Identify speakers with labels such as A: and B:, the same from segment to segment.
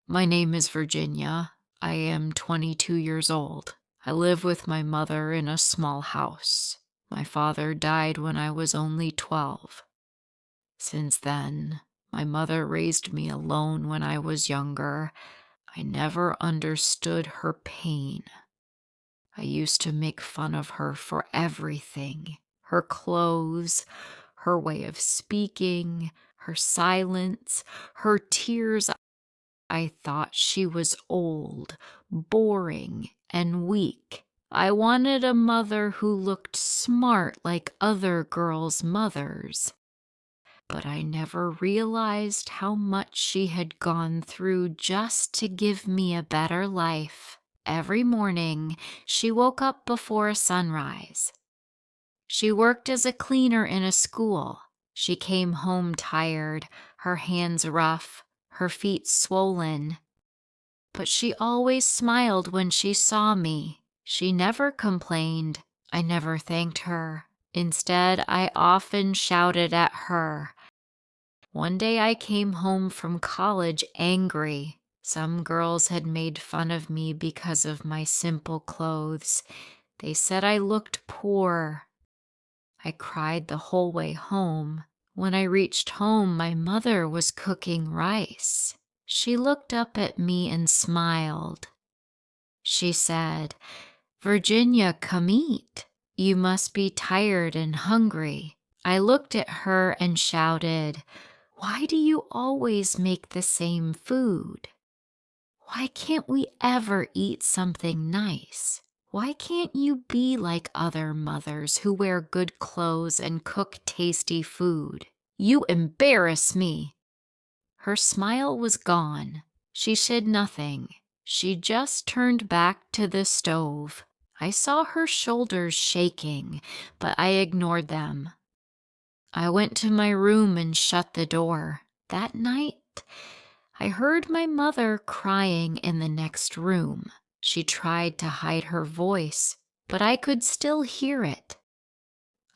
A: My name is Virginia. I am 22 years old. I live with my mother in a small house. My father died when I was only 12. Since then, my mother raised me alone when I was younger. I never understood her pain. I used to make fun of her for everything: her clothes, her way of speaking, her silence, her tears. I thought she was old, boring, and weak. I wanted a mother who looked smart like other girls' mothers. But I never realized how much she had gone through just to give me a better life. Every morning, she woke up before sunrise. She worked as a cleaner in a school. She came home tired, her hands rough, her feet swollen. But she always smiled when she saw me. She never complained. I never thanked her. Instead, I often shouted at her. One day I came home from college angry. Some girls had made fun of me because of my simple clothes. They said I looked poor. I cried the whole way home. When I reached home, my mother was cooking rice. She looked up at me and smiled. She said, "Virginia, come eat. You must be tired and hungry." I looked at her and shouted, "Why do you always make the same food? Why can't we ever eat something nice? Why can't you be like other mothers who wear good clothes and cook tasty food? You embarrass me." Her smile was gone. She said nothing. She just turned back to the stove. I saw her shoulders shaking, but I ignored them. I went to my room and shut the door. That night, I heard my mother crying in the next room. She tried to hide her voice, but I could still hear it.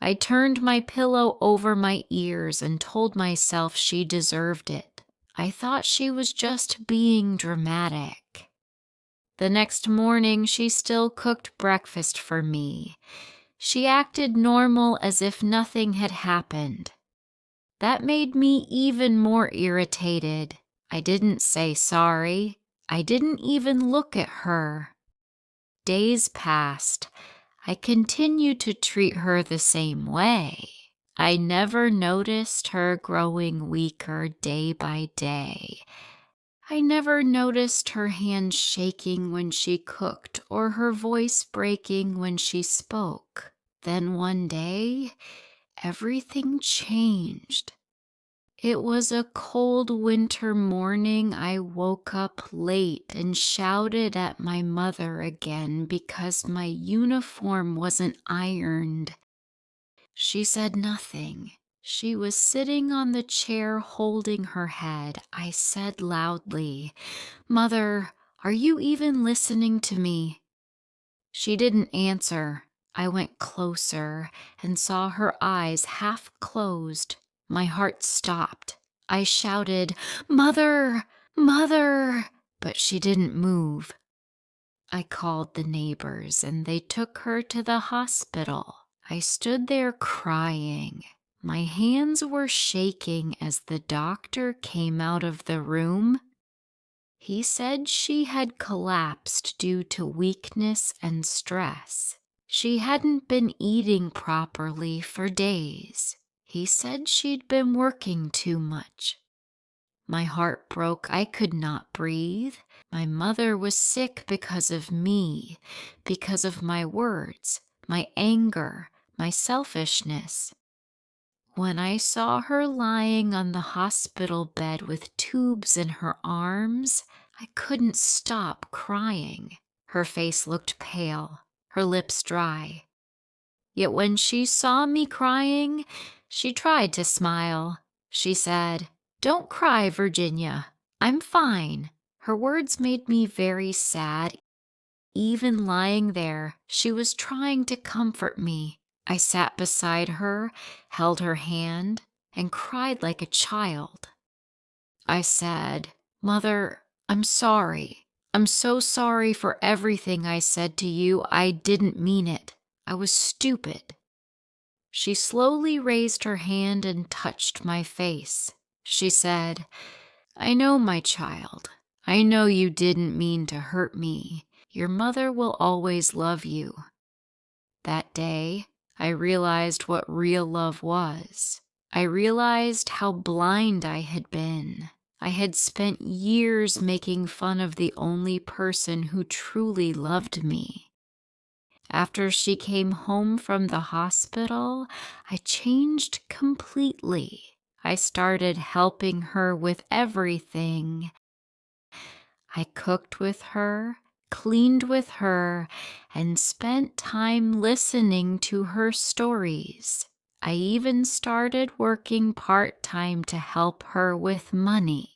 A: I turned my pillow over my ears and told myself she deserved it. I thought she was just being dramatic. The next morning, she still cooked breakfast for me. She acted normal as if nothing had happened. That made me even more irritated. I didn't say sorry. I didn't even look at her. Days passed. I continued to treat her the same way. I never noticed her growing weaker day by day. I never noticed her hands shaking when she cooked or her voice breaking when she spoke. Then one day, everything changed. It was a cold winter morning. I woke up late and shouted at my mother again because my uniform wasn't ironed. She said nothing. She was sitting on the chair holding her head. I said loudly, "Mother, are you even listening to me?" She didn't answer. I went closer and saw her eyes half closed. My heart stopped. I shouted, "Mother! Mother!" but she didn't move. I called the neighbors and they took her to the hospital. I stood there crying. My hands were shaking as the doctor came out of the room. He said she had collapsed due to weakness and stress. She hadn't been eating properly for days. He said she'd been working too much. My heart broke. I could not breathe. My mother was sick because of me, because of my words, my anger, my selfishness. When I saw her lying on the hospital bed with tubes in her arms, I couldn't stop crying. Her face looked pale, her lips dry. Yet when she saw me crying, she tried to smile. She said, "Don't cry, Virginia. I'm fine." Her words made me very sad. Even lying there, she was trying to comfort me. I sat beside her, held her hand, and cried like a child. I said, "Mother, I'm sorry. I'm so sorry for everything I said to you. I didn't mean it. I was stupid. She slowly raised her hand and touched my face. She said, I know, my child. I know you didn't mean to hurt me. Your mother will always love you. That day, I realized what real love was. I realized how blind I had been. I had spent years making fun of the only person who truly loved me. After she came home from the hospital, I changed completely. I started helping her with everything. I cooked with her, cleaned with her, and spent time listening to her stories. I even started working part-time to help her with money.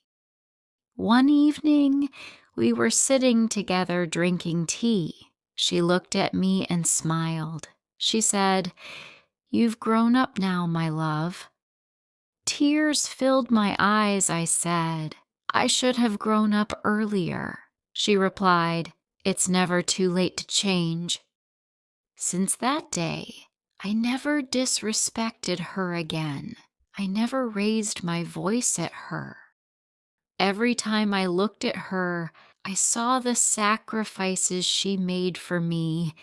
A: One evening, we were sitting together drinking tea. She looked at me and smiled. She said, You've grown up now, my love. Tears filled my eyes. I said, I should have grown up earlier. She replied, It's never too late to change. Since that day, I never disrespected her again. I never raised my voice at her. Every time I looked at her, I saw the sacrifices she made for me,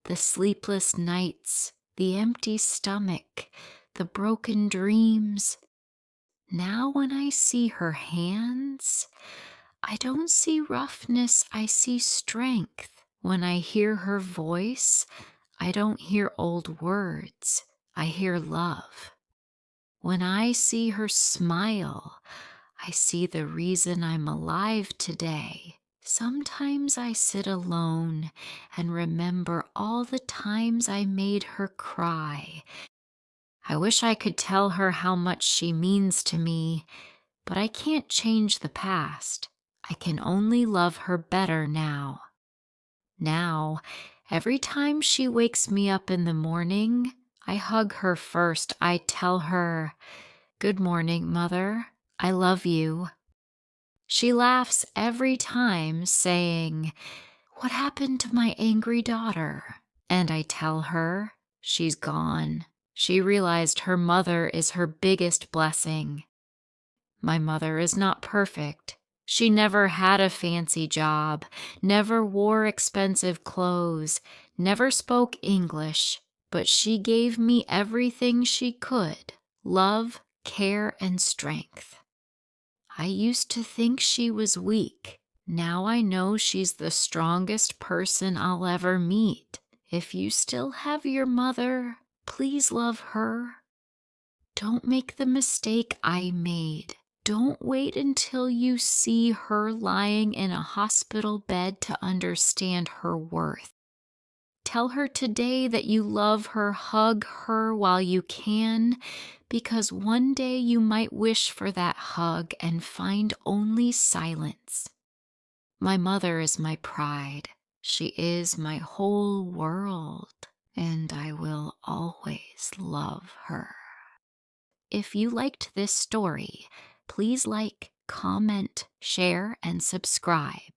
A: the sleepless nights, the empty stomach, the broken dreams. Now when I see her hands, I don't see roughness, I see strength. When I hear her voice, I don't hear old words, I hear love. When I see her smile, I see the reason I'm alive today. Sometimes I sit alone and remember all the times I made her cry. I wish I could tell her how much she means to me, but I can't change the past. I can only love her better now. Now, every time she wakes me up in the morning, I hug her first. I tell her, Good morning, Mother. I love you. She laughs every time, saying, What happened to my angry daughter? And I tell her, She's gone. She realized her mother is her biggest blessing. My mother is not perfect. She never had a fancy job, never wore expensive clothes, never spoke English, but she gave me everything she could: love, care, and strength. I used to think she was weak. Now I know she's the strongest person I'll ever meet. If you still have your mother, please love her. Don't make the mistake I made. Don't wait until you see her lying in a hospital bed to understand her worth. Tell her today that you love her. Hug her while you can, because one day you might wish for that hug and find only silence. My mother is my pride. She is my whole world, and I will always love her. If you liked this story, please like, comment, share, and subscribe.